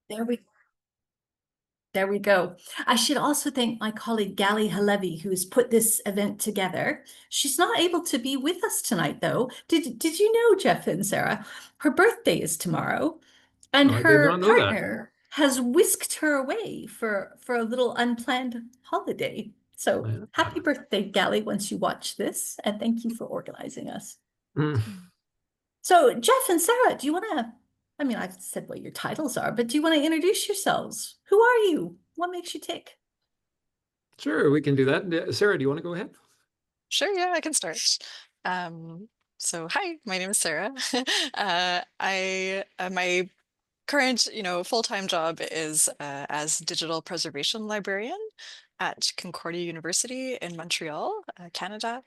There we there we go. I should also thank my colleague Gali Halevi, who has put this event together. She's not able to be with us tonight, though. Did you know, Jeff and Sarah, her birthday is tomorrow, and Oh, I did her not know that. partner has whisked her away for a little unplanned holiday. So Yeah. happy birthday, Gali, once you watch this, and thank you for organizing us. Mm. So, Jeff and Sarah, do you want to? I mean, I've said what your titles are, but do you want to introduce yourselves? Who are you? What makes you tick? Sure, we can do that. Sarah, do you want to go ahead? Sure, yeah, I can start. Um, hi, my name is Sarah. My current, full-time job is as digital preservation librarian at Concordia University in Montreal, Canada.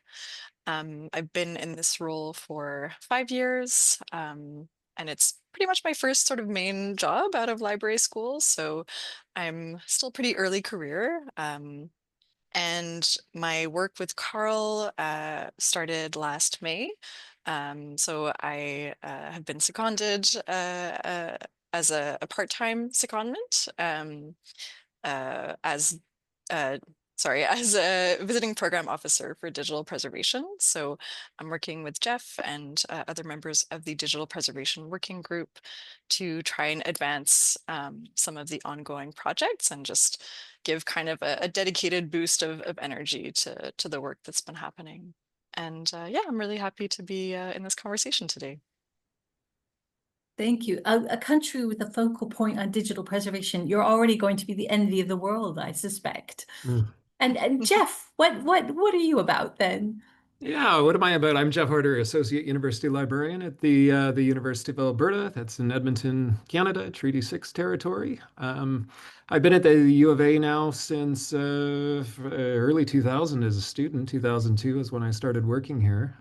I've been in this role for 5 years, and it's pretty much my first sort of main job out of library school, so I'm still pretty early career. And my work with Carl started last May. So I have been seconded as a part-time secondment as as a visiting program officer for digital preservation. So I'm working with Jeff and other members of the digital preservation working group to try and advance some of the ongoing projects and just give kind of a dedicated boost of energy to the work that's been happening. And yeah, I'm really happy to be in this conversation today. Thank you. A country with a focal point on digital preservation, you're already going to be the envy of the world, I suspect. Mm. And Jeff, what are you about then? Yeah, what am I about? I'm Jeff Harder, Associate University Librarian at the University of Alberta. That's in Edmonton, Canada, Treaty 6 territory. I've been at the U of A now since early 2000 as a student. 2002 is when I started working here.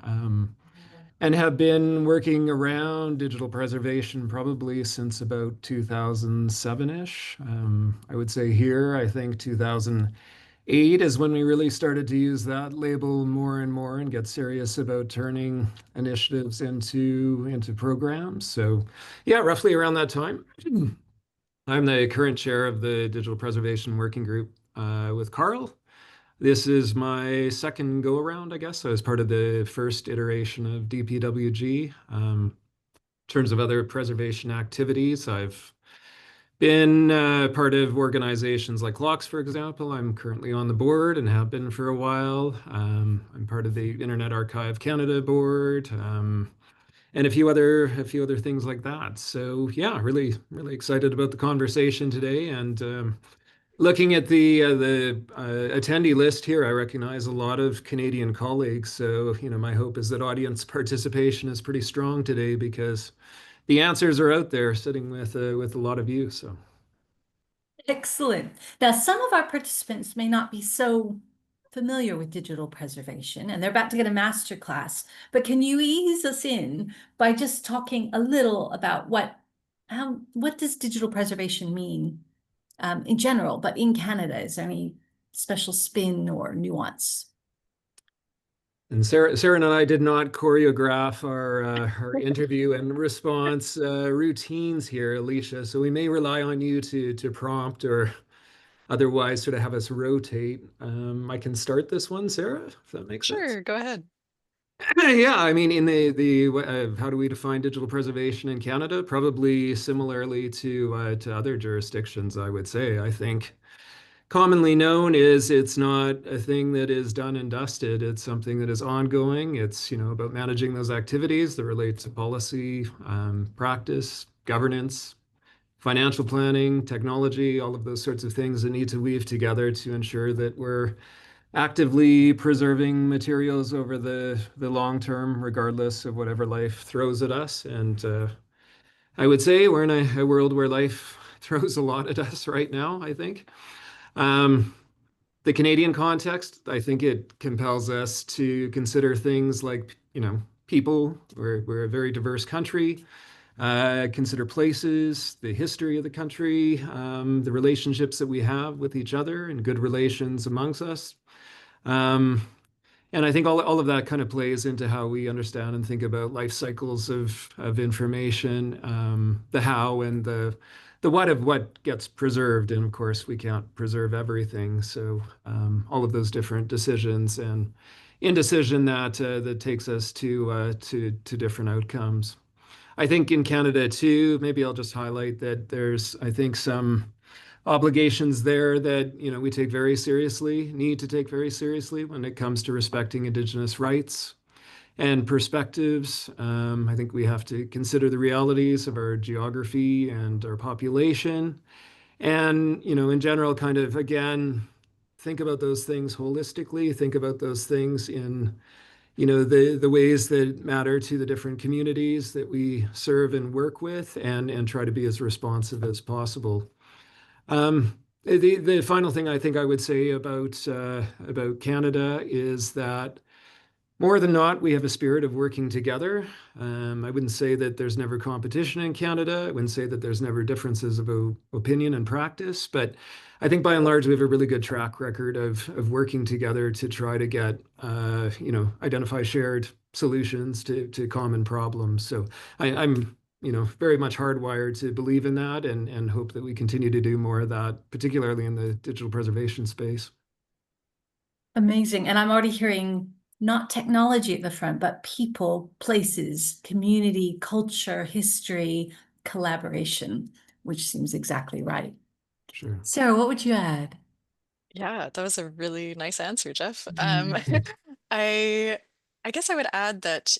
And have been working around digital preservation probably since about 2007-ish. I would say here, I think 2008 is when we really started to use that label more and more and get serious about turning initiatives into programs. So yeah, roughly around that time. I'm the current chair of the Digital Preservation Working Group with Carl. This is my second go around, I guess. I was part of the first iteration of DPWG. In terms of other preservation activities, I've been part of organizations like Clocks, for example. I'm currently on the board and have been for a while. I'm part of the Internet Archive Canada board, and a few other things like that. So yeah, really excited about the conversation today and. Looking at the attendee list here, I recognize a lot of Canadian colleagues. So, my hope is that audience participation is pretty strong today because the answers are out there, sitting with a lot of you. So, Excellent. Now, some of our participants may not be so familiar with digital preservation, and they're about to get a master class, but can you ease us in by just talking a little about what does digital preservation mean in general, but in Canada, is there any special spin or nuance? and Sarah and I did not choreograph our interview and response routines here, Alicia. So we may rely on you to prompt or otherwise sort of have us rotate. I can start this one, Sarah, if that makes sense. Sure, go ahead. Yeah, I mean, in the how do we define digital preservation in Canada? Probably similarly to other jurisdictions, I would say. I think commonly known is it's not a thing that is done and dusted. It's something that is ongoing. It's about managing those activities that relate to policy, practice, governance, financial planning, technology, all of those sorts of things that need to weave together to ensure that we're actively preserving materials over the long term, regardless of whatever life throws at us. And I would say we're in a world where life throws a lot at us right now, I think. Um, the Canadian context, I think it compels us to consider things like, people. We're a very diverse country. Consider places, the history of the country, the relationships that we have with each other, and good relations amongst us. Um, and I think all of that kind of plays into how we understand and think about life cycles of information, the how and the what of what gets preserved. And of course, we can't preserve everything. So all of those different decisions and indecision that takes us to different outcomes. I think in Canada too, maybe I'll just highlight that there's, I think, some obligations there that, we take very seriously, need to take very seriously when it comes to respecting Indigenous rights and perspectives. I think we have to consider the realities of our geography and our population. And, in general, kind of, again, think about those things holistically, think about those things in, the ways that matter to the different communities that we serve and work with, and try to be as responsive as possible. The final thing I think I would say about Canada is that more than not, we have a spirit of working together. I wouldn't say that there's never competition in Canada. I wouldn't say that there's never differences of opinion and practice, but I think by and large we have a really good track record of working together to try to get, identify shared solutions to common problems. So I'm, very much hardwired to believe in that and hope that we continue to do more of that, particularly in the digital preservation space. Amazing. And I'm already hearing not technology at the front, but people, places, community, culture, history, collaboration, which seems exactly right. Sure. Sarah, what would you add? Yeah, that was a really nice answer, Jeff. Mm. I I guess I would add that,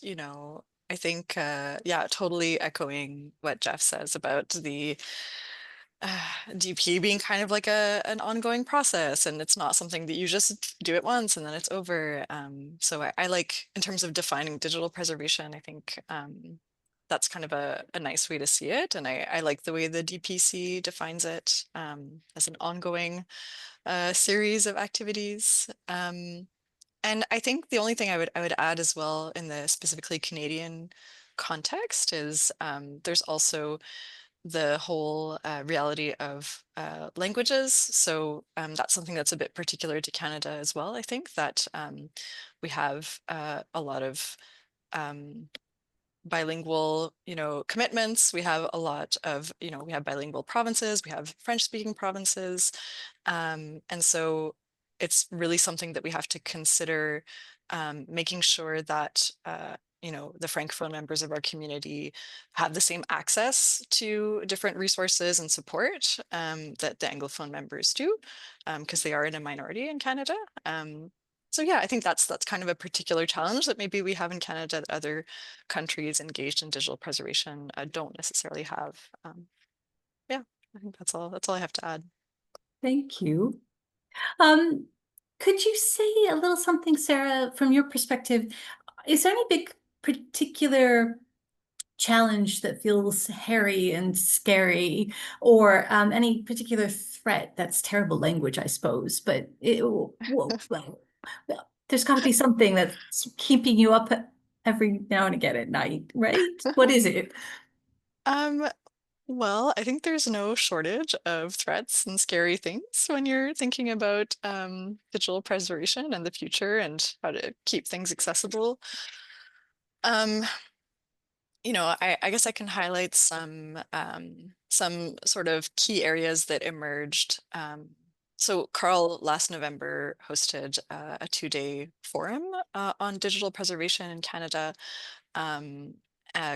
I think yeah, totally echoing what Jeff says about the DP being kind of like an ongoing process, and it's not something that you just do it once and then it's over. So I like, in terms of defining digital preservation, I think that's kind of a nice way to see it. And I like the way the DPC defines it as an ongoing series of activities. And I think the only thing I would add as well in the specifically Canadian context is there's also the whole reality of languages. So that's something that's a bit particular to Canada as well. I think that we have a lot of um, bilingual, commitments. We have a lot of, we have bilingual provinces, we have French-speaking provinces. And so it's really something that we have to consider, making sure that, the Francophone members of our community have the same access to different resources and support that the Anglophone members do, because they are in a minority in Canada. So yeah, I think that's kind of a particular challenge that maybe we have in Canada that other countries engaged in digital preservation don't necessarily have. Yeah, I think that's all. That's all I have to add. Thank you. Um, could you say a little something, Sarah, from your perspective? Is there any big particular challenge that feels hairy and scary, or any particular threat? That's terrible language, I suppose, but well, there's got to be something that's keeping you up every now and again at night, right? What is it? Um, well, I think there's no shortage of threats and scary things when you're thinking about digital preservation and the future and how to keep things accessible. Um, I guess I can highlight some sort of key areas that emerged. So Carl last November hosted a 2-day forum on digital preservation in Canada, um,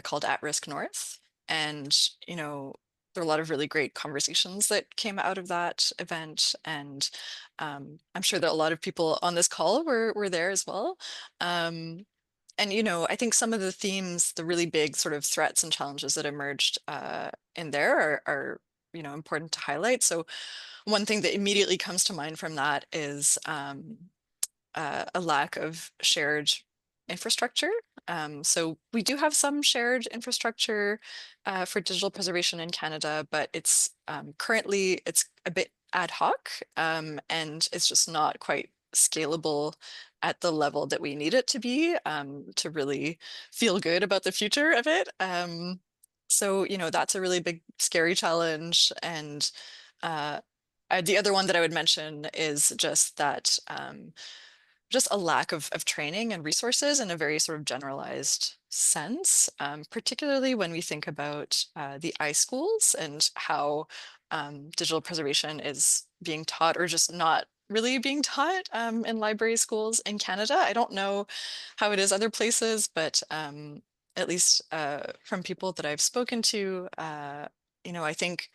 called At Risk North. And, there are a lot of really great conversations that came out of that event. And I'm sure that a lot of people on this call were there as well. Um, and I think some of the themes, the really big sort of threats and challenges that emerged in there are important to highlight. So one thing that immediately comes to mind from that is a lack of shared infrastructure. So we do have some shared infrastructure for digital preservation in Canada, but it's currently it's a bit ad hoc, and it's just not quite scalable at the level that we need it to be, to really feel good about the future of it. So that's a really big scary challenge. And uh, the other one that I would mention is just that just a lack of training and resources in a very sort of generalized sense, particularly when we think about the iSchools and how digital preservation is being taught or just not really being taught in library schools in Canada. I don't know how it is other places, but at least from people that I've spoken to, I think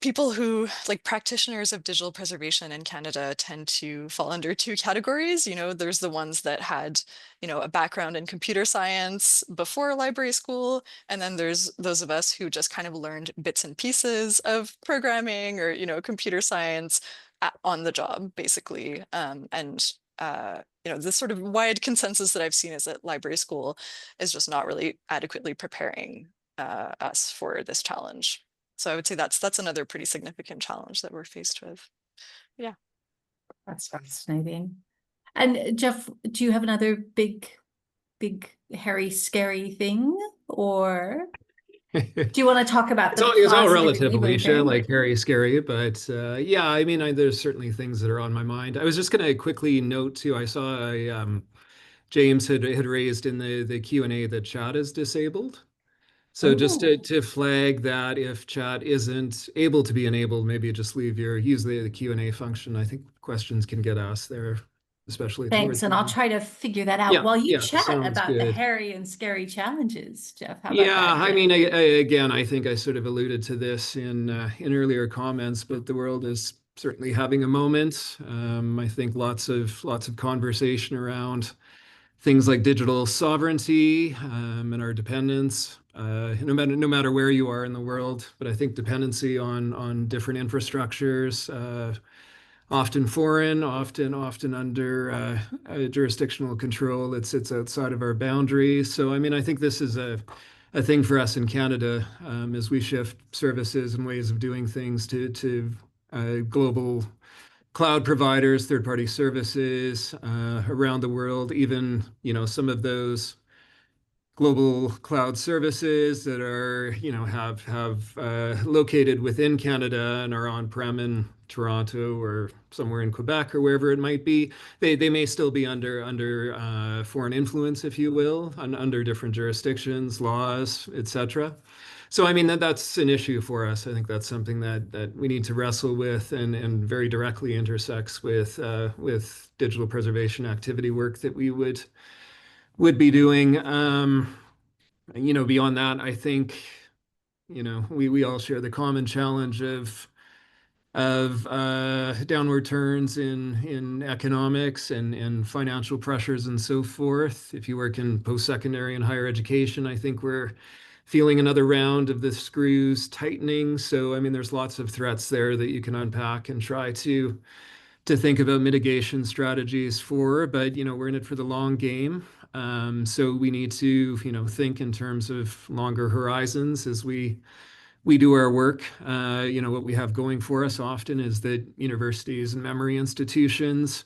people who like practitioners of digital preservation in Canada tend to fall under two categories. There's the ones that had, a background in computer science before library school, and then there's those of us who just kind of learned bits and pieces of programming or, computer science on the job, basically. The sort of wide consensus that I've seen is that library school is just not really adequately preparing us for this challenge. So I would say that's another pretty significant challenge that we're faced with. Yeah. That's fascinating. And Jeff, do you have another big, hairy, scary thing? Or do you want to talk about the It's all positive relative, Alicia, enabling like very scary, but yeah, I mean, there's certainly things that are on my mind. I was just going to quickly note too. I saw James had raised in the Q&A that chat is disabled. So just Oh, to flag that if chat isn't able to be enabled, maybe just use the Q&A function. I think questions can get asked there, especially thanks. towards And the I'll end. try to figure that out Yeah, while you yeah, chat sounds about the good. hairy and scary challenges, Jeff. How about Yeah, that, I Jeff? mean, again, I think I sort of alluded to this in earlier comments, but the world is certainly having a moment. I think lots of conversation around things like digital sovereignty and our dependence, no matter where you are in the world. But I think dependency on different infrastructures, often foreign, often under jurisdictional control. It's outside of our boundaries. So I mean, I think this is a thing for us in Canada as we shift services and ways of doing things to global cloud providers, third-party services around the world, even some of those global cloud services that are have located within Canada and are on-prem in Toronto or somewhere in Quebec or wherever it might be. They may still be under foreign influence, if you will, under different jurisdictions, laws, etc. So I mean that's an issue for us. I think that's something that we need to wrestle with and very directly intersects with digital preservation activity work that we would be doing. Beyond that, I think we all share the common challenge of downward turns in economics and financial pressures and so forth. If you work in post-secondary and higher education, I think we're feeling another round of the screws tightening. So, I mean, there's lots of threats there that you can unpack and try to think about mitigation strategies for, but we're in it for the long game. So we need to, think in terms of longer horizons as we do our work. What we have going for us often is that universities and memory institutions,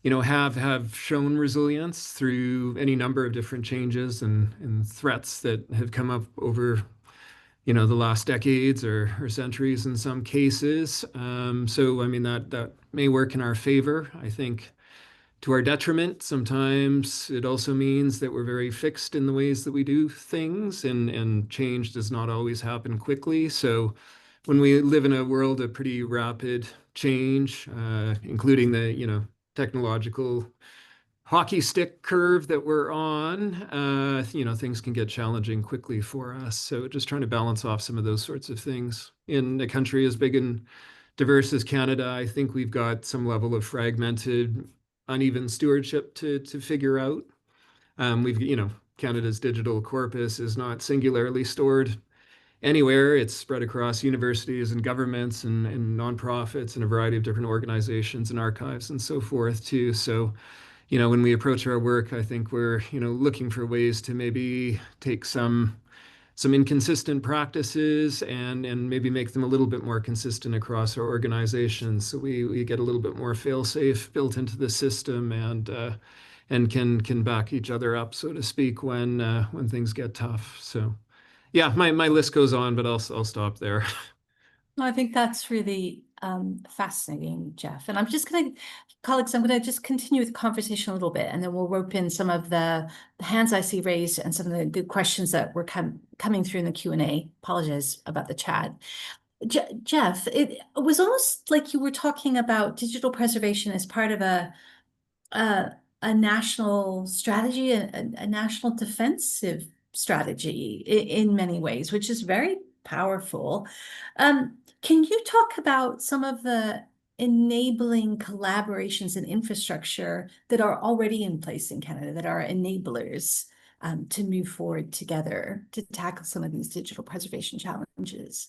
have shown resilience through any number of different changes and threats that have come up over the last decades or centuries in some cases. So I mean that may work in our favor. I think to our detriment, sometimes it also means that we're very fixed in the ways that we do things, and change does not always happen quickly. So when we live in a world of pretty rapid change, including the technological hockey stick curve that we're on, things can get challenging quickly for us. So just trying to balance off some of those sorts of things. In a country as big and diverse as Canada, I think we've got some level of fragmented, uneven stewardship to figure out. Canada's digital corpus is not singularly stored anywhere. It's spread across universities and governments and nonprofits and a variety of different organizations and archives and so forth too. So when we approach our work, I think we're, looking for ways to maybe take some inconsistent practices and maybe make them a little bit more consistent across our organizations. So we get a little bit more fail-safe built into the system and can back each other up, so to speak, when things get tough. So yeah, my list goes on, but I'll stop there. I think that's really fascinating, Jeff. And I'm just going to, colleagues, I'm going to just continue with the conversation a little bit, and then we'll rope in some of the hands I see raised and some of the good questions that were coming through in the Q&A. Apologize about the chat. Jeff, it was almost like you were talking about digital preservation as part of a, a national strategy, a national defensive strategy in many ways, which is very powerful. Can you talk about some of the enabling collaborations and infrastructure that are already in place in Canada that are enablers to move forward together to tackle some of these digital preservation challenges?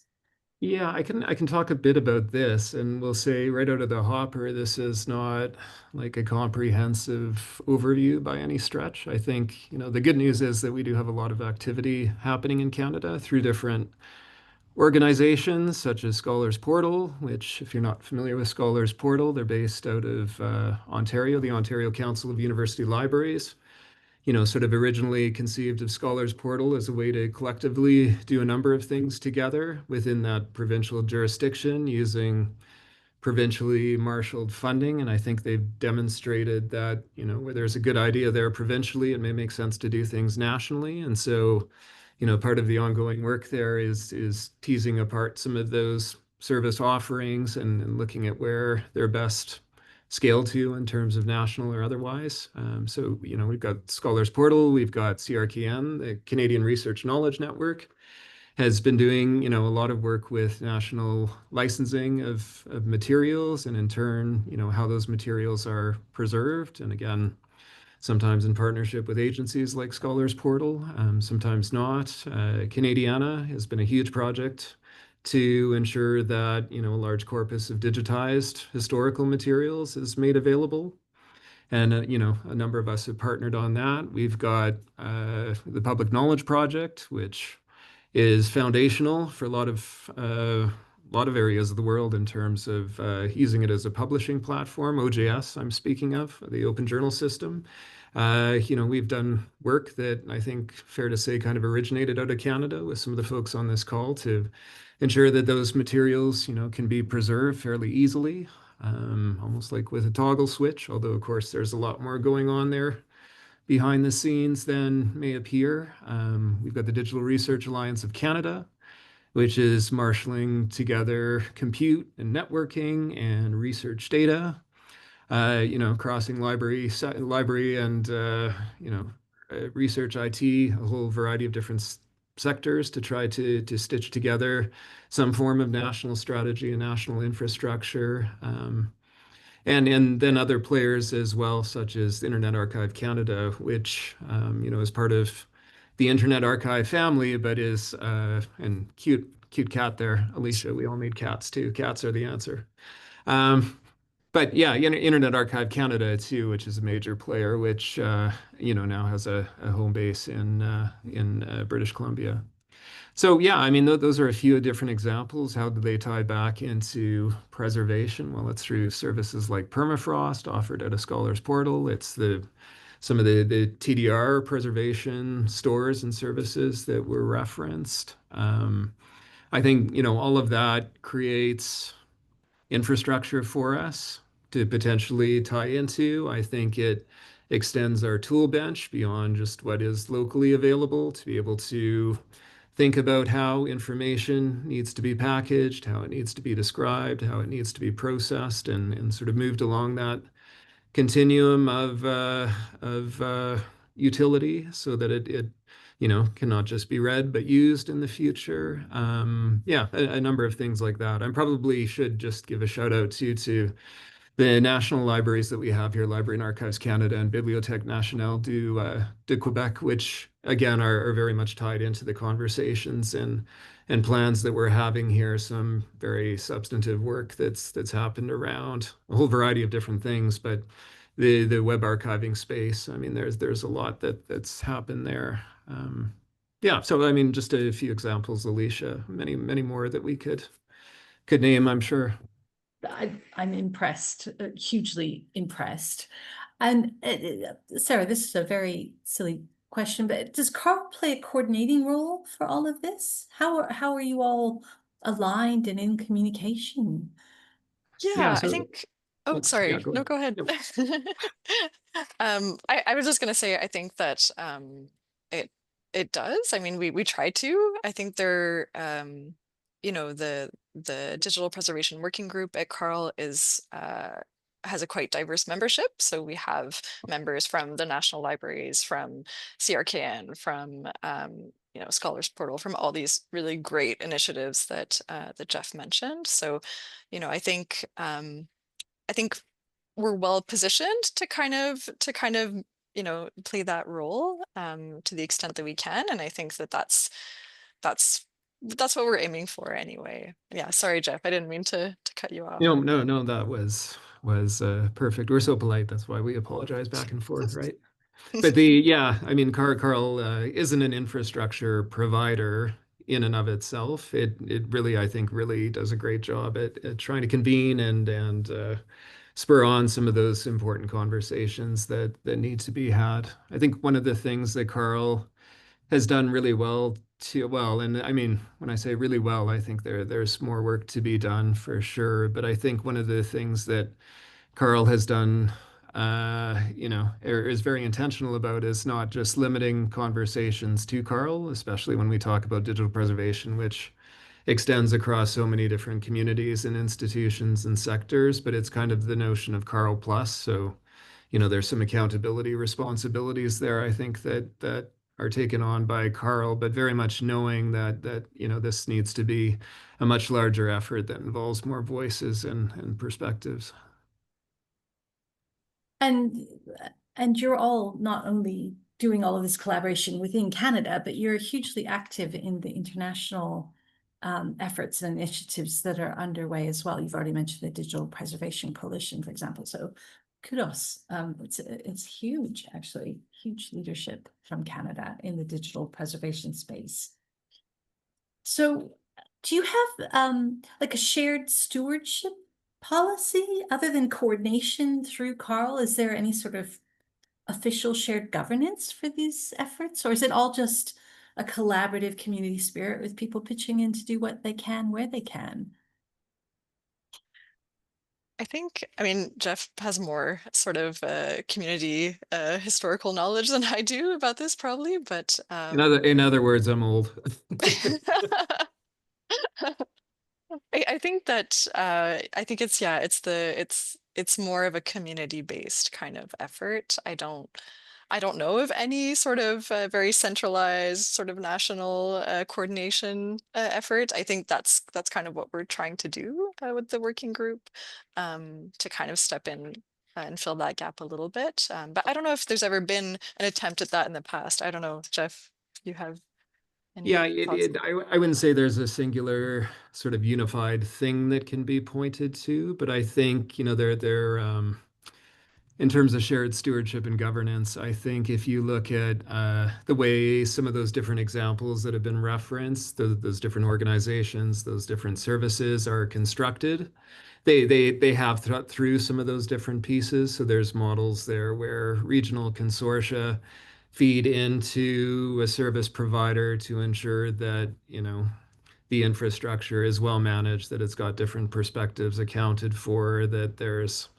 Yeah, I can talk a bit about this, and we'll say right out of the hopper, this is not like a comprehensive overview by any stretch. I think, the good news is that we do have a lot of activity happening in Canada through different organizations such as Scholars Portal, which, if you're not familiar with Scholars Portal, they're based out of Ontario, the Ontario Council of University Libraries. Sort of originally conceived of Scholars Portal as a way to collectively do a number of things together within that provincial jurisdiction using provincially marshaled funding. And I think they've demonstrated that, where there's a good idea there provincially, it may make sense to do things nationally. And so, part of the ongoing work there is teasing apart some of those service offerings and looking at where they're best scale to in terms of national or otherwise. So, we've got Scholars Portal, we've got CRKN, the Canadian Research Knowledge Network, has been doing, a lot of work with national licensing of materials and in turn, how those materials are preserved. And again, sometimes in partnership with agencies like Scholars Portal, sometimes not. Canadiana has been a huge project to ensure that a large corpus of digitized historical materials is made available. And a number of us have partnered on that. We've got the Public Knowledge Project, which is foundational for a lot of areas of the world in terms of using it as a publishing platform. OJS, I'm speaking of, the Open Journal System. We've done work that I think, fair to say, kind of originated out of Canada with some of the folks on this call to ensure that those materials, can be preserved fairly easily, almost like with a toggle switch, although, of course, there's a lot more going on there behind the scenes than may appear. We've got the Digital Research Alliance of Canada, which is marshaling together compute and networking and research data, crossing library and research IT, a whole variety of different sectors to try to stitch together some form of national strategy and national infrastructure. And then other players as well, such as Internet Archive Canada, which is part of the Internet Archive family, but is and cute cat there, Alicia. We all need cats too. Cats are the answer. But yeah, Internet Archive Canada too, which is a major player, which now has a home base in British Columbia. So yeah, I mean, those are a few different examples. How do they tie back into preservation? Well, it's through services like permafrost offered at a Scholars Portal. It's some of the TDR preservation stores and services that were referenced. I think, all of that creates infrastructure for us to potentially tie into. I think it extends our tool bench beyond just what is locally available to be able to think about how information needs to be packaged, how it needs to be described, how it needs to be processed, and sort of moved along that continuum of utility so that it cannot just be read but used in the future. Yeah, a number of things like that. I probably should just give a shout out to the national libraries that we have here, Library and Archives Canada and Bibliothèque Nationale du Québec, which again are very much tied into the conversations and plans that we're having here. Some very substantive work that's happened around a whole variety of different things, but the web archiving space, I mean, there's a lot that's happened there. Yeah, so I mean, just a few examples, Alicia, many more that we could name, I'm sure. I'm impressed, hugely impressed. And Sarah, this is a very silly question, but does Carl play a coordinating role for all of this? How are you all aligned and in communication? Yeah, Yeah, I so think, oh, oops, yeah, sorry. go No, ahead. go ahead. Yep. I was just gonna say, I think that it it does. I mean, we try to. I think you know, the digital preservation working group at Carl is has a quite diverse membership. So we have members from the national libraries, from CRKN, from you know, Scholars Portal, from all these really great initiatives that that Jeff mentioned. So, you know, I think we're well positioned to kind of, you know, play that role to the extent that we can. And I think that that's that's what we're aiming for anyway. Yeah, sorry, Jeff, I didn't mean to cut you off. No, that was perfect. We're so polite. That's why we apologize back and forth, right? But yeah, I mean, Carl isn't an infrastructure provider in and of itself. It really, I think, really does a great job at trying to convene and spur on some of those important conversations that need to be had. I think one of the things that Carl has done really well too, well, and I mean, when I say really well, I think there's more work to be done for sure. But I think one of the things that Carl has done, or is very intentional about is not just limiting conversations to Carl, especially when we talk about digital preservation, which extends across so many different communities and institutions and sectors, but it's kind of the notion of Carl Plus. So, there's some accountability responsibilities there, I think that are taken on by Carl, but very much knowing that this needs to be a much larger effort that involves more voices and perspectives. And and you're all not only doing all of this collaboration within Canada, but you're hugely active in the international efforts and initiatives that are underway as well. You've already mentioned the Digital Preservation Coalition, for example. So kudos. It's huge, actually, huge leadership from Canada in the digital preservation space. So do you have like a shared stewardship policy other than coordination through Carl? Is there any sort of official shared governance for these efforts, or is it all just a collaborative community spirit with people pitching in to do what they can where they can? I think, I mean, Jeff has more sort of community historical knowledge than I do about this probably, but In other words, I'm old. I think that I think it's yeah, it's more of a community-based kind of effort. I don't know of any sort of very centralized sort of national coordination effort. I think that's kind of what we're trying to do with the working group to kind of step in and fill that gap a little bit. But I don't know if there's ever been an attempt at that in the past. I don't know, Jeff, you have Yeah, any thoughts? I wouldn't say there's a singular sort of unified thing that can be pointed to, but I think, in terms of shared stewardship and governance, I think if you look at the way some of those different examples that have been referenced, those different organizations, those different services are constructed, they have thought through some of those different pieces. So there's models there where regional consortia feed into a service provider to ensure that, the infrastructure is well managed, that it's got different perspectives accounted for, that there's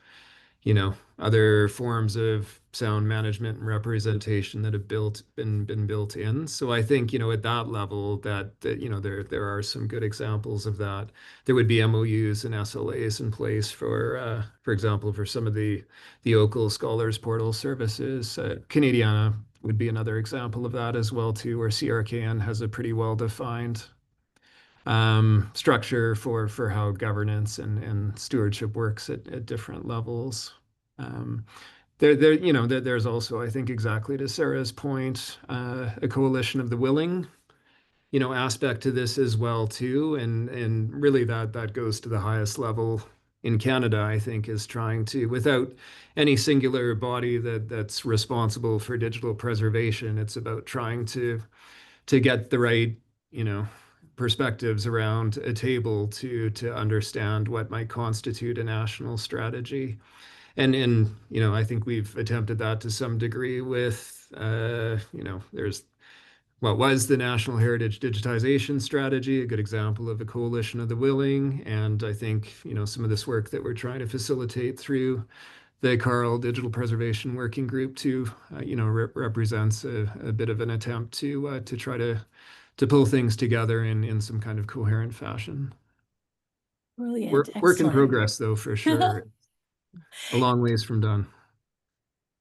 other forms of sound management and representation that have been built in. So I think, at that level that there are some good examples of that. There would be MOUs and SLAs in place for example, for some of the Oakle Scholars Portal services. Canadiana would be another example of that as well too, where CRKN has a pretty well defined structure for how governance and stewardship works at different levels. Um, there's also, I think, exactly to Sarah's point, a coalition of the willing, aspect to this as well too, and really that goes to the highest level in Canada. I think is trying to, without any singular body that's responsible for digital preservation. It's about trying to get the right, you know, perspectives around a table to understand what might constitute a national strategy. And I think we've attempted that to some degree with there's what was the National Heritage Digitization Strategy, a good example of a coalition of the willing. And I think, some of this work that we're trying to facilitate through the Carl Digital Preservation Working Group too, represents a bit of an attempt to try to pull things together in some kind of coherent fashion. Brilliant, Work in excellent. progress, though, for Can sure. A long ways from done.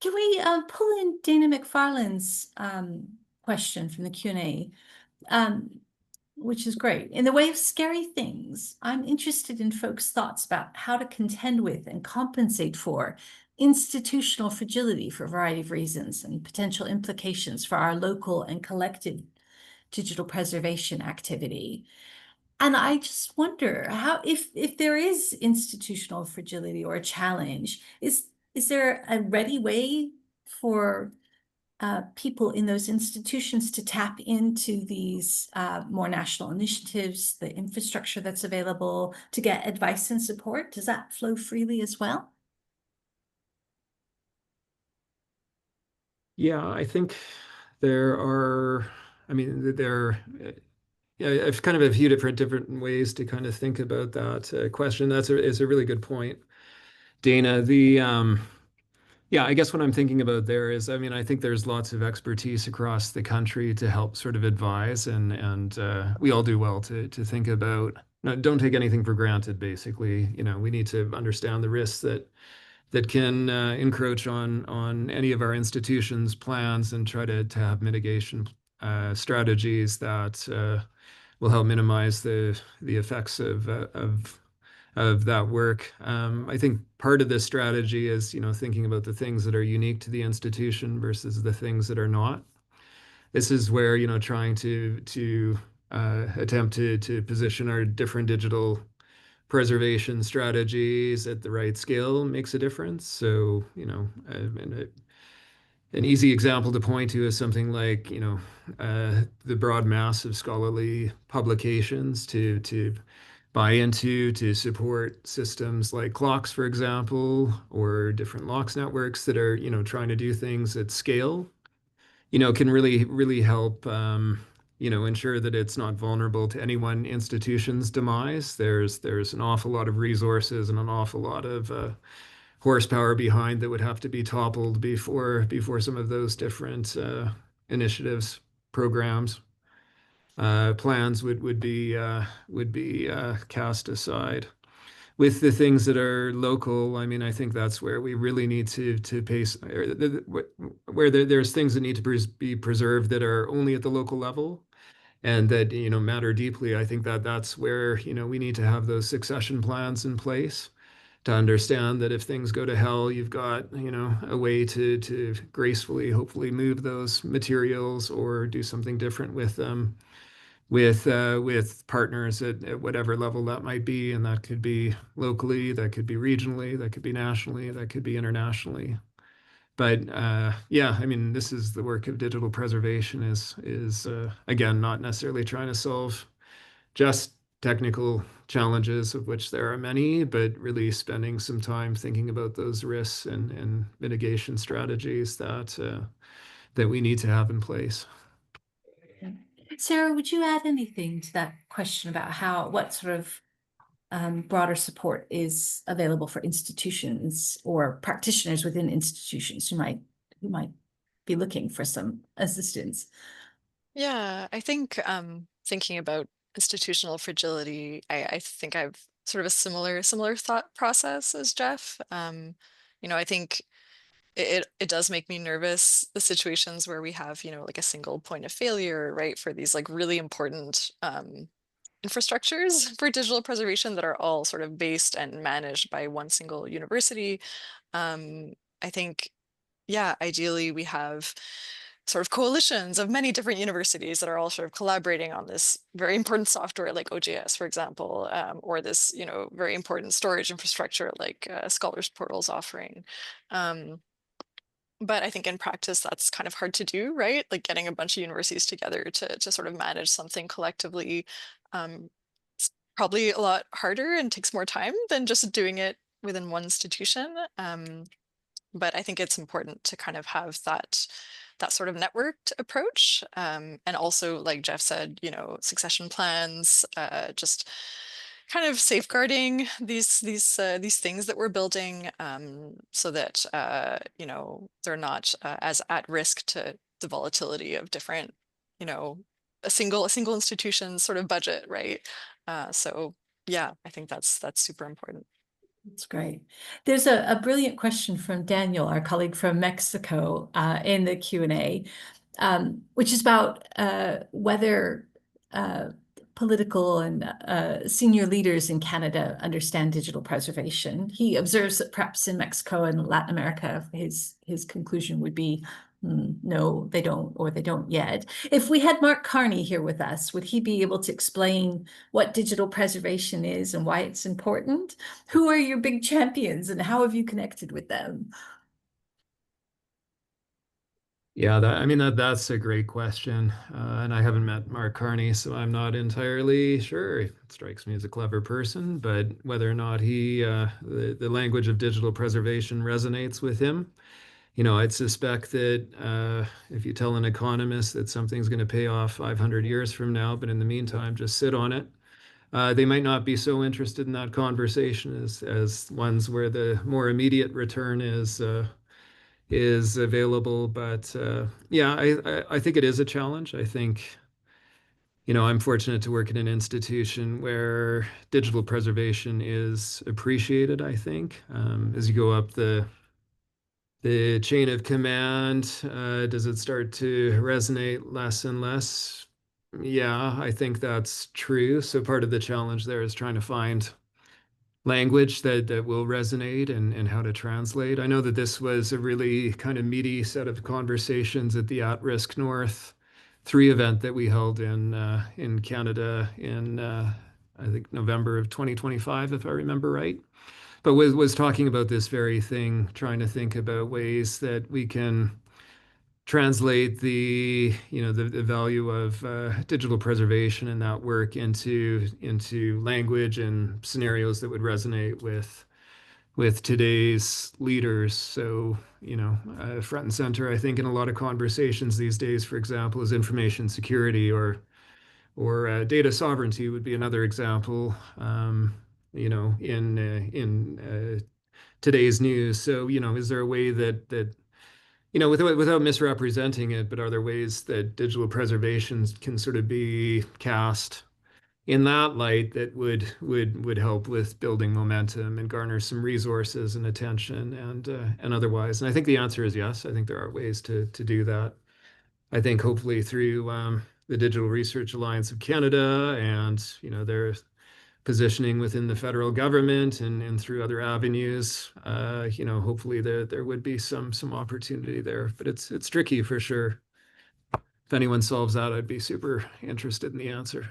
we pull in Dana McFarlane's question from the Q&A, which is great. In the way of scary things, I'm interested in folks' thoughts about how to contend with and compensate for institutional fragility for a variety of reasons and potential implications for our local and collective digital preservation activity. And I just wonder how, if there is institutional fragility or a challenge, is there a ready way for people in those institutions to tap into these more national initiatives, the infrastructure that's available to get advice and support? Does that flow freely as well? Yeah, I think there are, I mean, yeah, I've kind of a few different ways to kind of think about that question. Is a really good point, Dana. Yeah, I guess what I'm thinking about there is, I mean, I think there's lots of expertise across the country to help sort of advise, and we all do well to think about. No, don't take anything for granted, basically. We need to understand the risks that can encroach on any of our institutions' plans and try to have mitigation strategies that will help minimize the effects of that work. I think part of this strategy is, thinking about the things that are unique to the institution versus the things that are not. This is where, trying to attempt to position our different digital preservation strategies at the right scale makes a difference. So, an easy example to point to is something like, the broad mass of scholarly publications to buy into to support systems like clocks, for example, or different locks networks that are, trying to do things at scale, can really help, ensure that it's not vulnerable to any one institution's demise. There's an awful lot of resources and an awful lot of horsepower behind that would have to be toppled before some of those different initiatives, programs, plans would be cast aside. With the things that are local, I mean, I think that's where we really need to pace, where there's things that need to be preserved that are only at the local level and that matter deeply. I think that's where we need to have those succession plans in place to understand that if things go to hell, you've got a way to gracefully, hopefully, move those materials or do something different with them with partners at whatever level that might be, and that could be locally, that could be regionally, that could be nationally, that could be internationally. But yeah, I mean, this is the work of digital preservation is again not necessarily trying to solve just technical challenges, of which there are many, but really spending some time thinking about those risks and mitigation strategies that we need to have in place. Sarah, would you add anything to that question about what sort of broader support is available for institutions or practitioners within institutions who might be looking for some assistance? Yeah, I think thinking about institutional fragility, I think I've sort of a similar thought process as Jeff. I think it does make me nervous, the situations where we have, like a single point of failure, right, for these like really important infrastructures for digital preservation that are all sort of based and managed by one single university. I think, yeah, ideally we have sort of coalitions of many different universities that are all sort of collaborating on this very important software like OJS, for example, or this, very important storage infrastructure like Scholars Portal's offering. But I think in practice, that's kind of hard to do, right? Like getting a bunch of universities together to sort of manage something collectively. It's probably a lot harder and takes more time than just doing it within one institution. But I think it's important to kind of have that sort of networked approach. And also, like Jeff said, you know, succession plans, just kind of safeguarding these things that we're building, so that you know, they're not as at risk to the volatility of different, you know, a single institution's sort of budget, right? So yeah, I think that's super important. That's great. There's a brilliant question from Daniel, our colleague from Mexico, in the Q&A, which is about whether political and senior leaders in Canada understand digital preservation. He observes that perhaps in Mexico and Latin America, his conclusion would be, no, they don't, or they don't yet. If we had Mark Carney here with us, would he be able to explain what digital preservation is and why it's important? Who are your big champions and how have you connected with them? Yeah, I mean that's a great question, and I haven't met Mark Carney, so I'm not entirely sure. It strikes me as a clever person, but whether or not the language of digital preservation resonates with him, you know, I'd suspect that if you tell an economist that something's going to pay off 500 years from now, but in the meantime just sit on it, they might not be so interested in that conversation as ones where the more immediate return is available. But yeah, I think it is a challenge. I think, you know, I'm fortunate to work in an institution where digital preservation is appreciated, I think. As you go up the chain of command, does it start to resonate less and less? Yeah, I think that's true. So part of the challenge there is trying to find language that will resonate and how to translate. I know that this was a really kind of meaty set of conversations at the At Risk North 3 event that we held in Canada in I think November of 2025, if I remember right. But was talking about this very thing, trying to think about ways that we can translate the value of digital preservation and that work into language and scenarios that would resonate with today's leaders. So, you know, front and center, I think, in a lot of conversations these days, for example, is information security or data sovereignty would be another example. You know, in today's news. So, you know, is there a way that you know, without misrepresenting it, but are there ways that digital preservation can sort of be cast in that light that would help with building momentum and garner some resources and attention and otherwise? And I think the answer is yes. I think there are ways to do that. I think hopefully through the Digital Research Alliance of Canada and, you know, their positioning within the federal government and through other avenues, you know, hopefully there would be some opportunity there. But it's tricky for sure. If anyone solves that, I'd be super interested in the answer.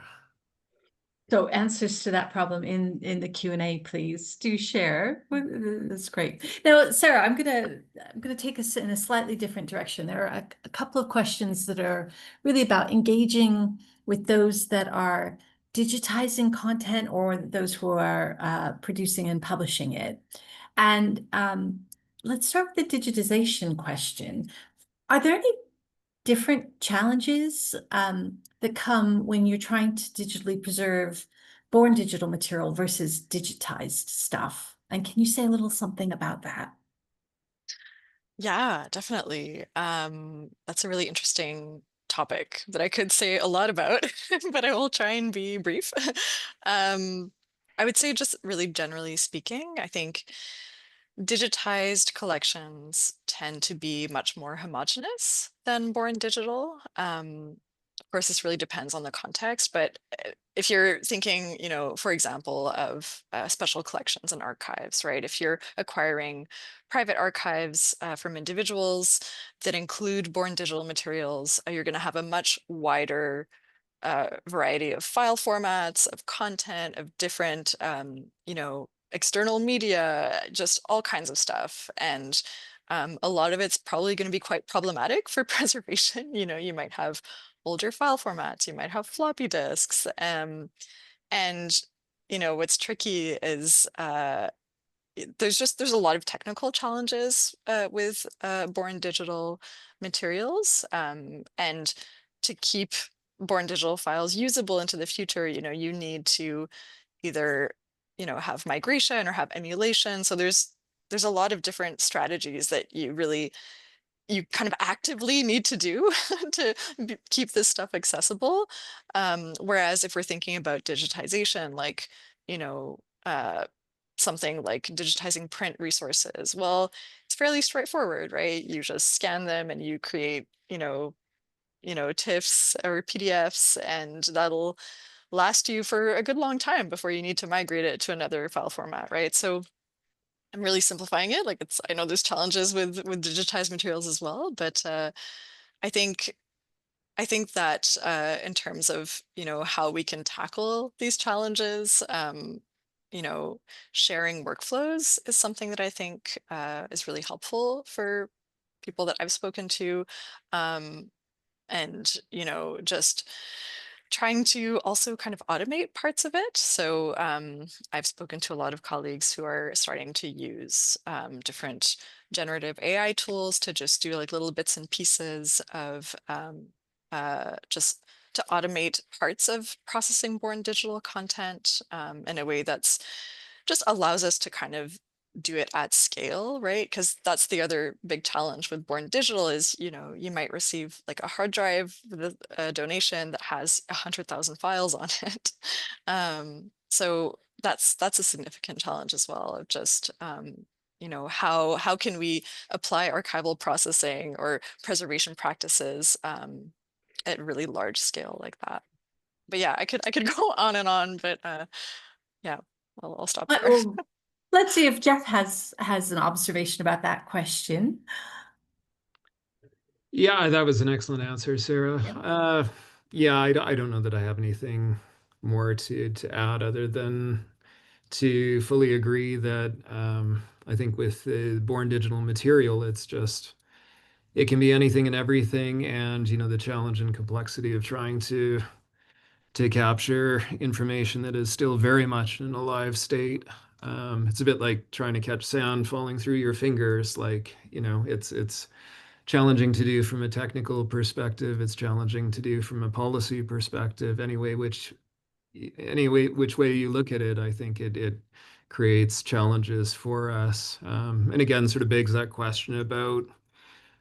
So answers to that problem in the Q&A, please do share. That's great. Now, Sarah, I'm gonna take us in a slightly different direction. There are a couple of questions that are really about engaging with those that are digitizing content or those who are producing and publishing it. And let's start with the digitization question. Are there any different challenges that come when you're trying to digitally preserve born digital material versus digitized stuff? And can you say a little something about that? Yeah, definitely. That's a really interesting topic that I could say a lot about, but I will try and be brief. Um, I would say just really generally speaking, I think digitized collections tend to be much more homogeneous than born digital. Of course, this really depends on the context, but if you're thinking, you know, for example, of special collections and archives, right? If you're acquiring private archives from individuals that include born digital materials, you're going to have a much wider variety of file formats, of content, of different, you know, external media, just all kinds of stuff. And a lot of it's probably going to be quite problematic for preservation. You know, you might have older file formats, you might have floppy disks. And, you know, what's tricky is there's a lot of technical challenges with born digital materials, and to keep born digital files usable into the future, you need to either have migration or have emulation. So there's a lot of different strategies that you kind of actively need to do to keep this stuff accessible. Whereas if we're thinking about digitization, like, you know, uh, something like digitizing print resources, well, it's fairly straightforward, right? You just scan them and you create, TIFFs or PDFs, and that'll last you for a good long time before you need to migrate it to another file format, right? So I'm really simplifying it. Like, I know there's challenges with digitized materials as well, but I think I think that in terms of, how we can tackle these challenges, you know, sharing workflows is something that I think is really helpful for people that I've spoken to. Um, and, just trying to also kind of automate parts of it. So I've spoken to a lot of colleagues who are starting to use different generative AI tools to just do like little bits and pieces of just to automate parts of processing born digital content in a way that's just allows us to kind of do it at scale, right? Because that's the other big challenge with Born Digital is, you might receive like a hard drive with a donation that has 100,000 files on it. So that's a significant challenge as well of just, how can we apply archival processing or preservation practices at really large scale like that? But yeah, I could go on and on, but yeah, I'll stop there. Well, let's see if Jeff has an observation about that question. Yeah, that was an excellent answer, Sarah. Yep. Yeah, I don't know that I have anything more to add other than to fully agree that I think with the born digital material, it can be anything and everything, and the challenge and complexity of trying to capture information that is still very much in a live state. It's a bit like trying to catch sand falling through your fingers. Like, it's challenging to do from a technical perspective. It's challenging to do from a policy perspective. Which way you look at it, I think it creates challenges for us. And again, sort of begs that question about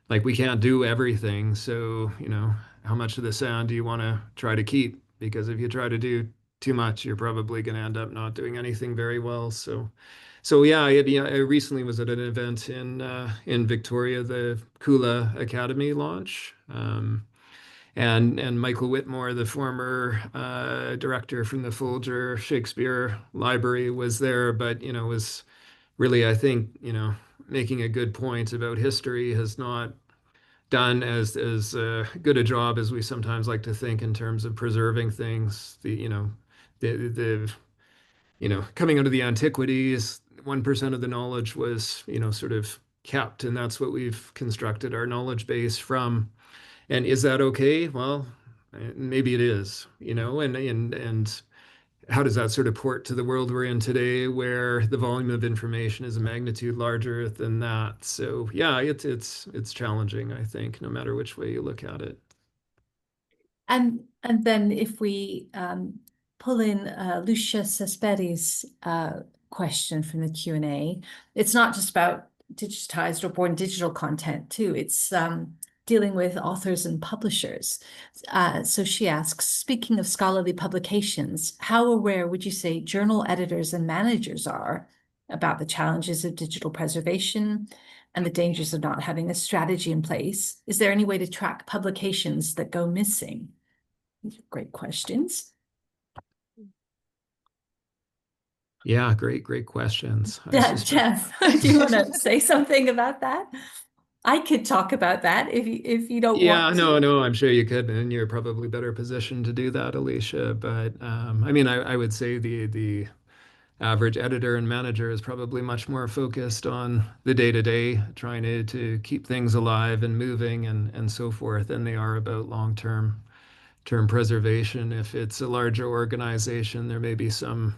like we can't do everything. So, how much of the sound do you want to try to keep? Because if you try to do too much, you're probably going to end up not doing anything very well. So yeah, I recently was at an event in Victoria, the Kula Academy launch. And Michael Whitmore, the former director from the Folger Shakespeare Library, was there, but was really, I think, making a good point about history has not done as good a job as we sometimes like to think in terms of preserving things. The coming out of the antiquities, 1% of the knowledge was sort of kept, and that's what we've constructed our knowledge base from. And is that okay? Well, maybe it is, and how does that sort of port to the world we're in today, where the volume of information is a magnitude larger than that? So yeah, it's challenging, I think, no matter which way you look at it. And then if we pull in Lucia Sesperi's question from the Q&A, it's not just about digitized or born digital content too. It's dealing with authors and publishers. So she asks, speaking of scholarly publications, how aware would you say journal editors and managers are about the challenges of digital preservation and the dangers of not having a strategy in place? Is there any way to track publications that go missing? These are great questions. Yeah, great questions. I Yeah, suspect. Jeff, do you want to say something about that? I could talk about that if you don't Yeah, want no, to. no, I'm sure you could, and you're probably better positioned to do that, Alicia. But I mean, I would say the average editor and manager is probably much more focused on the day to day, trying to keep things alive and moving and so forth, than they are about long term preservation. If it's a larger organization, there may be some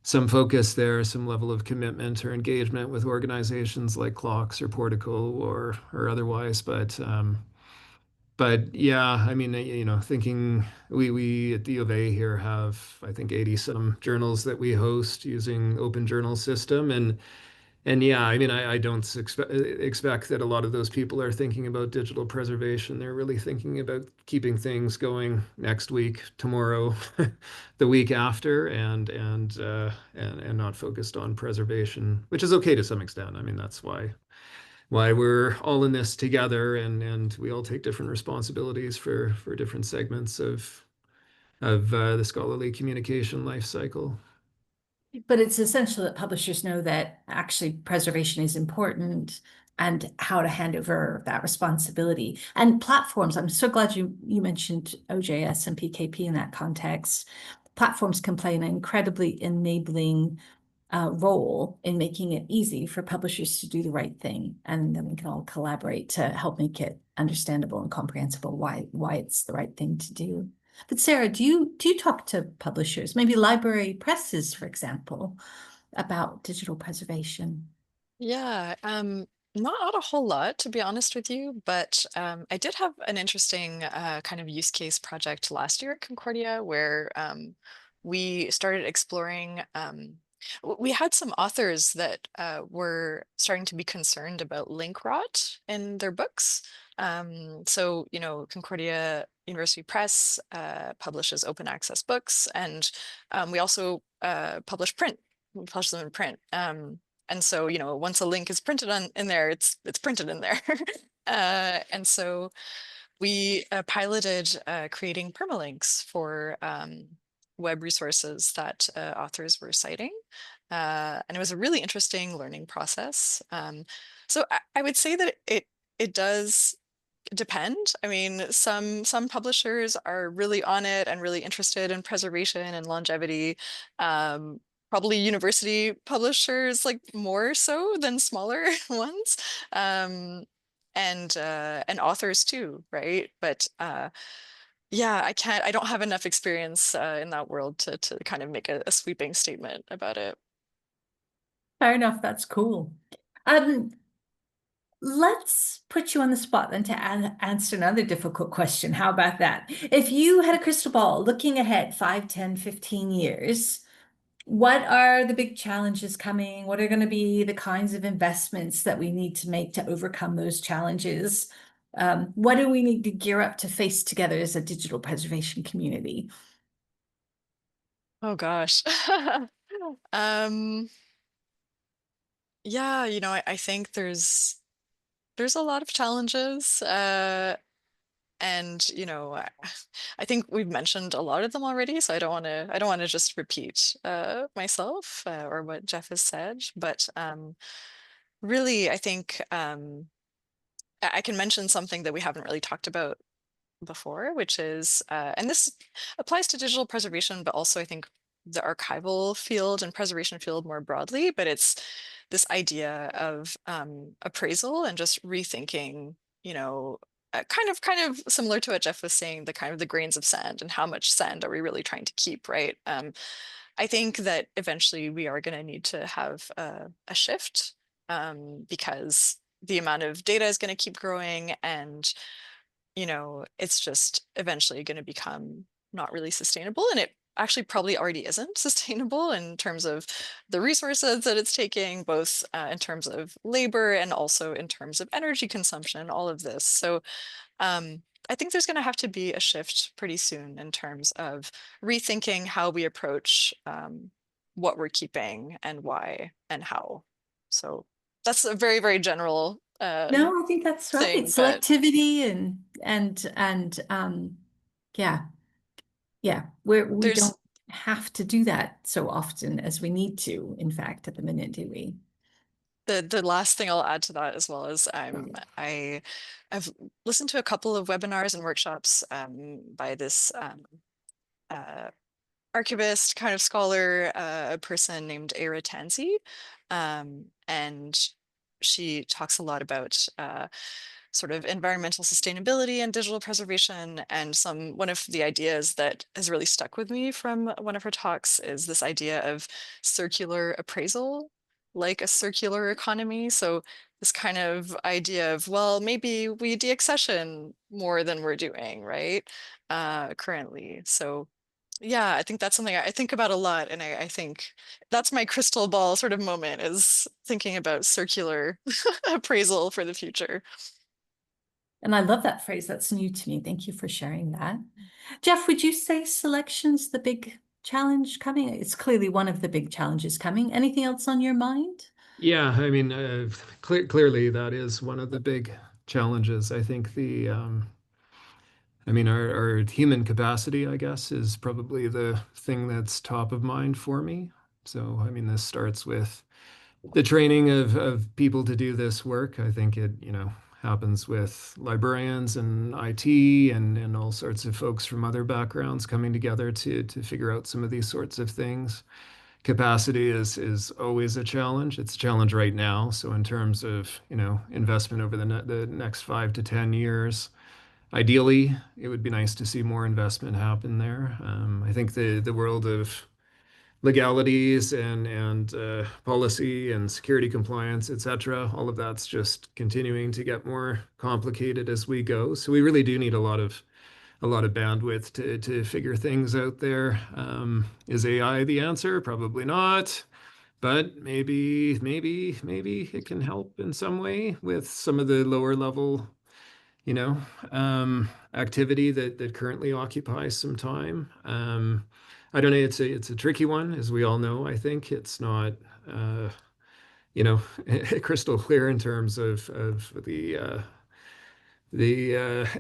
some focus there, some level of commitment or engagement with organizations like Clocks or Portico or otherwise. But yeah, I mean, thinking we at the U of A here have, I think, 80 some journals that we host using open journal system. And yeah, I mean, I don't expect that a lot of those people are thinking about digital preservation. They're really thinking about keeping things going next week, tomorrow, the week after, and not focused on preservation, which is okay to some extent. I mean, that's why we're all in this together, and we all take different responsibilities for different segments of the scholarly communication life cycle. But it's essential that publishers know that actually preservation is important and how to hand over that responsibility. And platforms, I'm so glad you mentioned OJS and PKP in that context. Platforms can play an incredibly enabling role in making it easy for publishers to do the right thing. And then we can all collaborate to help make it understandable and comprehensible why it's the right thing to do. But Sarah, do you talk to publishers, maybe library presses, for example, about digital preservation? Yeah, not a whole lot, to be honest with you, but I did have an interesting kind of use case project last year at Concordia where we started exploring. We had some authors that were starting to be concerned about link rot in their books. So, Concordia University Press publishes open access books, and we also publish print. We publish them in print. And so, once a link is printed on in there, it's printed in there. And so we piloted creating permalinks for web resources that authors were citing. And it was a really interesting learning process. So I would say that it does depend. I mean, some publishers are really on it and really interested in preservation and longevity. Probably university publishers like more so than smaller ones. Um, and authors too, right? But yeah, I don't have enough experience in that world to kind of make a sweeping statement about it. Fair enough, that's cool. Um, let's put you on the spot then to answer another difficult question. How about that? If you had a crystal ball looking ahead 5, 10, 15 years, what are the big challenges coming? What are going to be the kinds of investments that we need to make to overcome those challenges? What do we need to gear up to face together as a digital preservation community? Oh gosh. Um, yeah, I think there's a lot of challenges. And I think we've mentioned a lot of them already, so I don't want to just repeat myself or what Jeff has said, but really I think I can mention something that we haven't really talked about before, which is, and this applies to digital preservation, but also I think the archival field and preservation field more broadly, but it's this idea of appraisal and just rethinking, kind of similar to what Jeff was saying, the kind of the grains of sand and how much sand are we really trying to keep, right? I think that eventually we are going to need to have a shift because the amount of data is going to keep growing and it's just eventually going to become not really sustainable. And it actually probably already isn't sustainable in terms of the resources that it's taking, both in terms of labor and also in terms of energy consumption, all of this. So I think there's going to have to be a shift pretty soon in terms of rethinking how we approach what we're keeping and why and how. So that's a very, very general No, I think that's right. thing, but Selectivity and yeah, yeah. We there's don't have to do that so often as we need to, in fact, at the minute, do we? the last thing I'll add to that as well is I've listened to a couple of webinars and workshops by this uh, archivist kind of scholar, a person named Eira Tansey, and she talks a lot about sort of environmental sustainability and digital preservation. And one of the ideas that has really stuck with me from one of her talks is this idea of circular appraisal, like a circular economy. So this kind of idea of, well, maybe we deaccession more than we're doing, right? Currently. So yeah, I think that's something I think about a lot. And I think that's my crystal ball sort of moment, is thinking about circular appraisal for the future. And I love that phrase. That's new to me. Thank you for sharing that. Jeff, would you say selection's the big challenge coming? It's clearly one of the big challenges coming. Anything else on your mind? Yeah, I mean, clearly that is one of the big challenges. I think I mean, our human capacity, I guess, is probably the thing that's top of mind for me. So, I mean, this starts with the training of people to do this work. I think it, happens with librarians and IT and all sorts of folks from other backgrounds coming together to figure out some of these sorts of things. Capacity is always a challenge. It's a challenge right now. So in terms of, investment over the next 5 to 10 years, ideally, it would be nice to see more investment happen there. I think the world of legalities and policy and security compliance, et cetera, all of that's just continuing to get more complicated as we go. So we really do need a lot of bandwidth to figure things out there. Is AI the answer? Probably not. But maybe it can help in some way with some of the lower level, you know, activity that currently occupies some time. I don't know. It's a tricky one, as we all know. I think it's not, uh, you know, crystal clear in terms of the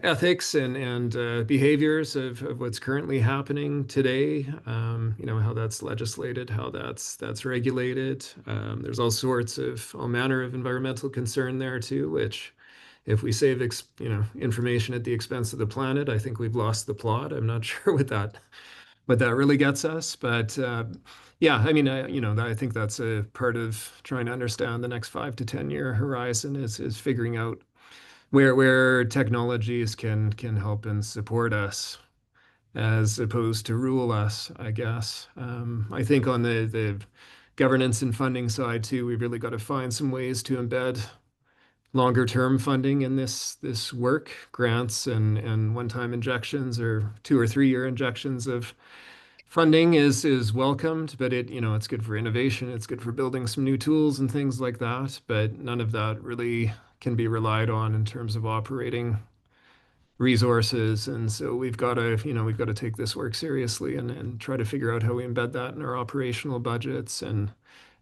ethics and behaviors of what's currently happening today. How that's legislated, how that's regulated. There's all sorts of all manner of environmental concern there too, which if we save information at the expense of the planet, I think we've lost the plot. I'm not sure what that really gets us, but yeah, I mean, I think that's a part of trying to understand the next 5 to 10 year horizon is figuring out where technologies can help and support us as opposed to rule us, I guess. I think on the governance and funding side too, we've really got to find some ways to embed longer term funding in this work, grants and one-time injections or 2 or 3 year injections of funding is welcomed, but it's good for innovation, it's good for building some new tools and things like that, but none of that really can be relied on in terms of operating resources. And so we've got to take this work seriously and try to figure out how we embed that in our operational budgets and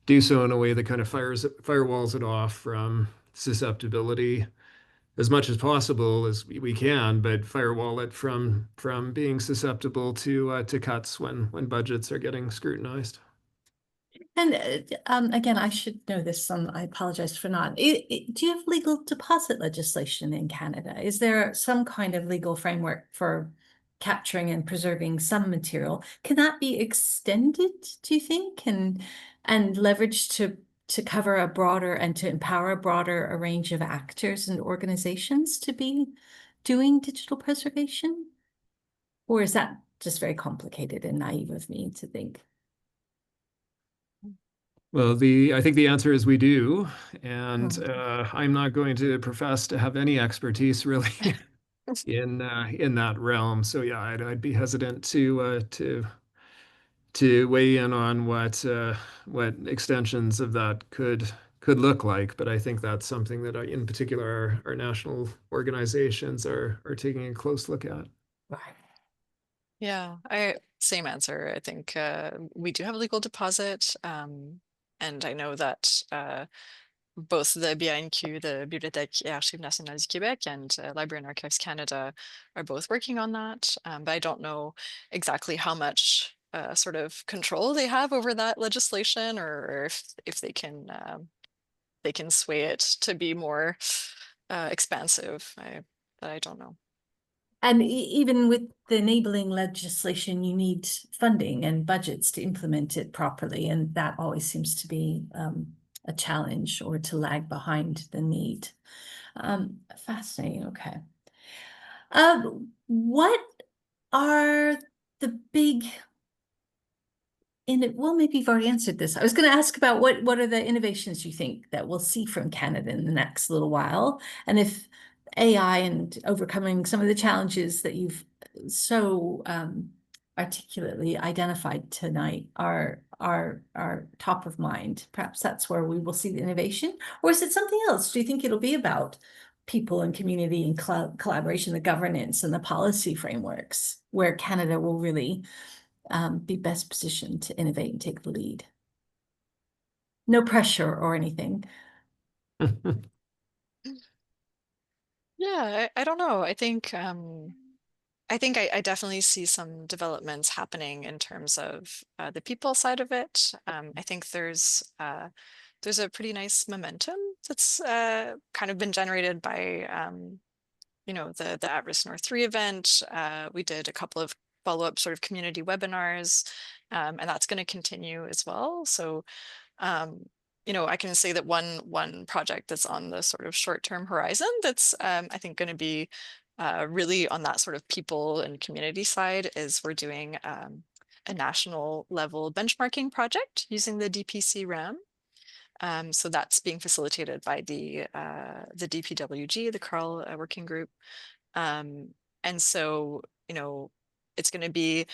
do so in a way that kind of firewalls it off from susceptibility as much as possible as we can, but firewall it from being susceptible to cuts when budgets are getting scrutinized. And again, I should know this. I apologize for not. Do you have legal deposit legislation in Canada? Is there some kind of legal framework for capturing and preserving some material? Can that be extended, do you think, and leveraged to cover a broader and to empower a broader range of actors and organizations to be doing digital preservation? Or is that just very complicated and naive of me to think? Well, I think the answer is we do, and Hmm. I'm not going to profess to have any expertise really in that realm. So yeah, I'd be hesitant to weigh in on what extensions of that could look like. But I think that's something that in particular our national organizations are taking a close look at. Right. Yeah, same answer. I think we do have a legal deposit, and I know that both the BANQ, the Bibliothèque et Archives nationales du Québec, and Library and Archives Canada are both working on that. But I don't know exactly how much sort of control they have over that legislation, or if they can sway it to be more expansive. I don't know. And even with the enabling legislation, you need funding and budgets to implement it properly. And that always seems to be a challenge or to lag behind the need. Fascinating. Okay. What are the big well, maybe you've already answered this. I was going to ask about what are the innovations you think that we'll see from Canada in the next little while, and if AI and overcoming some of the challenges that you've so articulately identified tonight are top of mind. Perhaps that's where we will see the innovation, or is it something else? Do you think it'll be about people and community and collaboration, the governance and the policy frameworks, where Canada will really be best positioned to innovate and take the lead? No pressure or anything. Yeah, I don't know. I think I definitely see some developments happening in terms of the people side of it. I think there's a pretty nice momentum that's kind of been generated by the At-Risk North 3 event. We did a couple of follow-up sort of community webinars, and that's going to continue as well. So I can say that one project that's on the sort of short-term horizon that's I think going to be really on that sort of people and community side is we're doing a national level benchmarking project using the DPC RAM. So that's being facilitated by the DPWG, the Carl Working Group. And so, it's going to be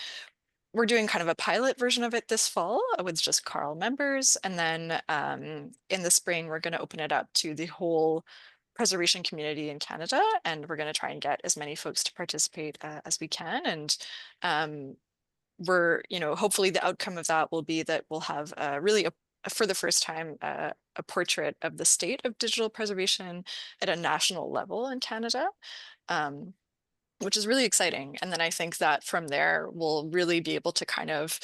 we're doing kind of a pilot version of it this fall with just Carl members. And then in the spring, we're going to open it up to the whole preservation community in Canada. And we're going to try and get as many folks to participate as we can. And hopefully the outcome of that will be that we'll have really for the first time, a portrait of the state of digital preservation at a national level in Canada. Which is really exciting. And then I think that from there, we'll really be able to kind of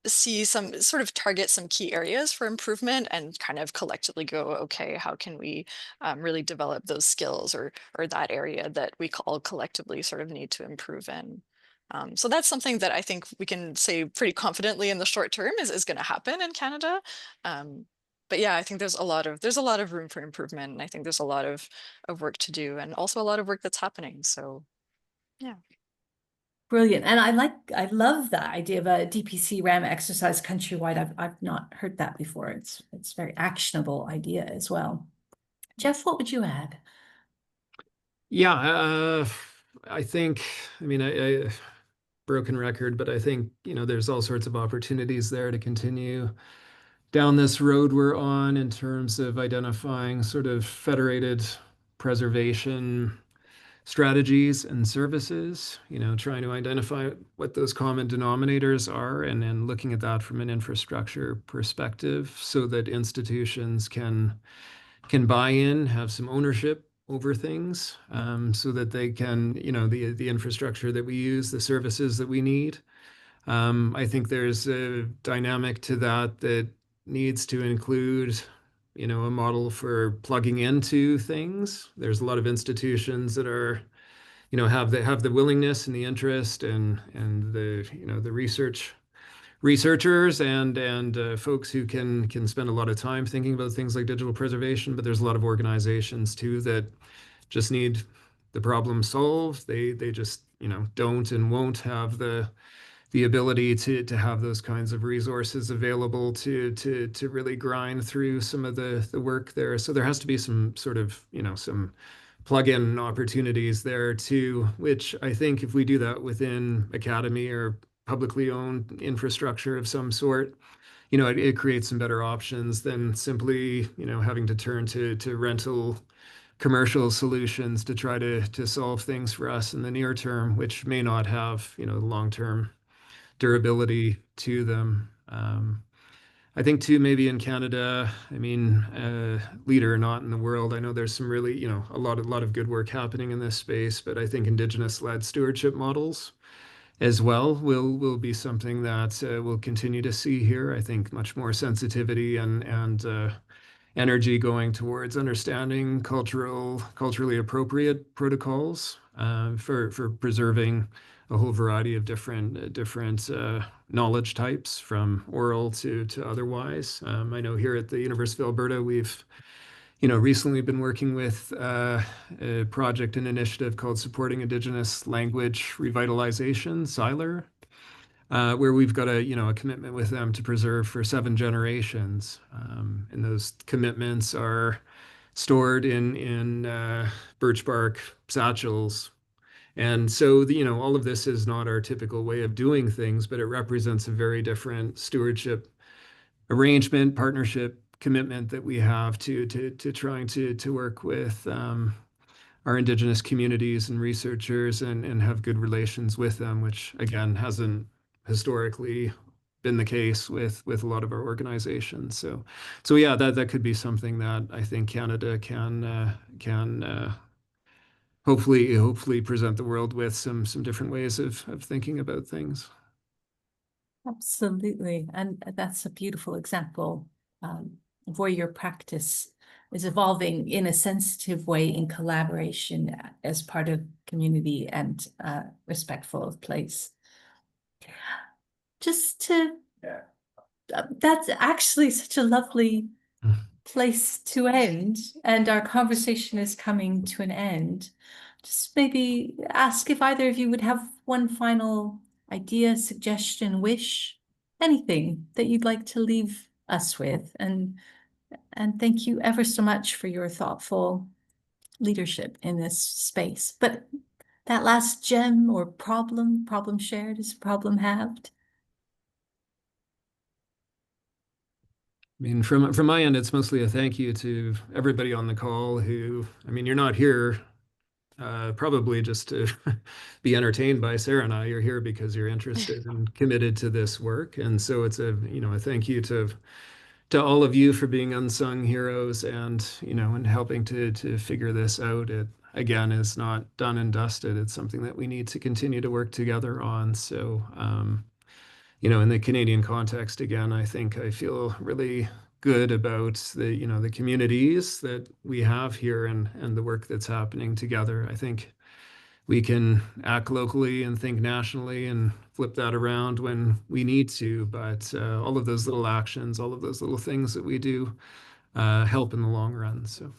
see some sort of target some key areas for improvement and kind of collectively go, okay, how can we really develop those skills or that area that we all collectively sort of need to improve in. So that's something that I think we can say pretty confidently in the short term is going to happen in Canada. But yeah, I think there's a lot of room for improvement, and I think there's a lot of work to do, and also a lot of work that's happening. So yeah. Brilliant. And I love that idea of a DPC RAM exercise countrywide. I've not heard that before. It's a very actionable idea as well. Jeff, what would you add? Yeah, I think, I mean, I broken record, but I think, there's all sorts of opportunities there to continue down this road we're on in terms of identifying sort of federated preservation strategies and services, trying to identify what those common denominators are and then looking at that from an infrastructure perspective so that institutions can buy in, have some ownership over things, so that they can, the infrastructure that we use, the services that we need. I think there's a dynamic to that that needs to include, a model for plugging into things. There's a lot of institutions that are, have the willingness and the interest and the researchers and folks who can spend a lot of time thinking about things like digital preservation. But there's a lot of organizations too that just need the problem solved. They just don't and won't have the ability to have those kinds of resources available to really grind through some of the work there. So there has to be some sort of some plug-in opportunities there too, which I think if we do that within academy or publicly owned infrastructure of some sort, it creates some better options than simply having to turn to rental commercial solutions to try to solve things for us in the near term, which may not have long-term durability to them. I think too, maybe in Canada, I mean, leader or not in the world, I know there's some really, a lot of good work happening in this space, but I think Indigenous-led stewardship models as well will be something that we'll continue to see here. I think much more sensitivity and energy going towards understanding culturally appropriate protocols for preserving a whole variety of different knowledge types, from oral to otherwise. I know here at the University of Alberta, we've recently been working with a project and initiative called Supporting Indigenous Language Revitalization, SILR, where we've got a commitment with them to preserve for 7 generations. And those commitments are stored in birch bark satchels. And so, all of this is not our typical way of doing things, but it represents a very different stewardship arrangement, partnership, commitment that we have to trying to work with our Indigenous communities and researchers and have good relations with them, which again hasn't historically been the case with a lot of our organizations. So yeah, that could be something that I think Canada can hopefully present the world with some different ways of thinking about things. Absolutely. And that's a beautiful example of where your practice is evolving in a sensitive way in collaboration as part of community and respectful of place. Just to, that's actually such a lovely place to end, and our conversation is coming to an end. Just maybe ask if either of you would have one final idea, suggestion, wish, anything that you'd like to leave us with. And thank you ever so much for your thoughtful leadership in this space. But that last gem or problem shared is problem halved. I mean, from my end, it's mostly a thank you to everybody on the call who, I mean, you're not here probably just to be entertained by Sarah and I. You're here because you're interested and committed to this work. And so it's a thank you to all of you for being unsung heroes and helping to figure this out. It again is not done and dusted. It's something that we need to continue to work together on. So in the Canadian context, again, I think I feel really good about the communities that we have here and the work that's happening together. I think we can act locally and think nationally and flip that around when we need to, but all of those little actions, all of those little things that we do help in the long run. So.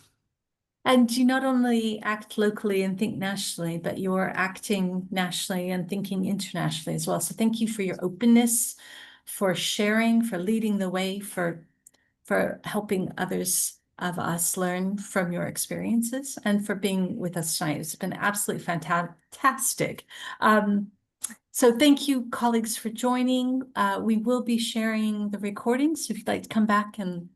And you not only act locally and think nationally, but you're acting nationally and thinking internationally as well. So thank you for your openness, for sharing, for leading the way, for helping others of us learn from your experiences, and for being with us tonight. It's been absolutely fantastic. So thank you, colleagues, for joining. We will be sharing the recordings. So if you'd like to come back and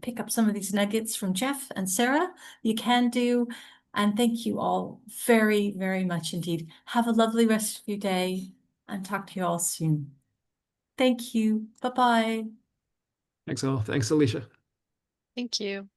pick up some of these nuggets from Jeff and Sarah, you can do. And thank you all very, very much indeed. Have a lovely rest of your day and talk to you all soon. Thank you. Bye-bye. Thanks all. Thanks, Alicia. Thank you.